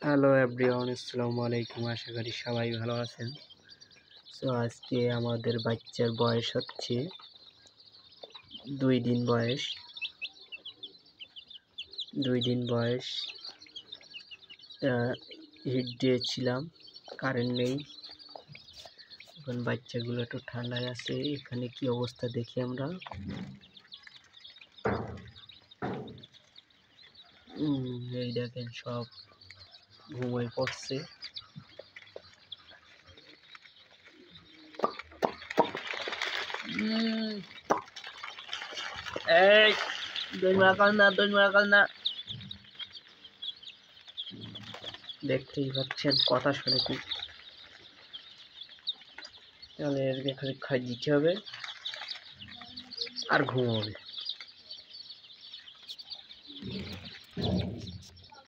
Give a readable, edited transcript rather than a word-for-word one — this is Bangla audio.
হ্যালো এভরিওয়ান, আসসালামু আলাইকুম। আশা করি সবাই ভালো আছেন। সো আজকে আমাদের বাচ্চার বয়স হচ্ছে 2 দিন বয়স। 2 দিন বয়স। হিট দিয়েছিলাম, কারেন্ট নেই। এখন বাচ্চাগুলো একটু ঠান্ডায় আছে। এখানে কি অবস্থা দেখি আমরা। এই দেখেন, সব ঘুমিয়ে পড়ছে। এই দই না দেখতেই পাচ্ছেন, কথা শুনে খুব। তাহলে এখানে খাই দিতে হবে আর ঘুমাবে।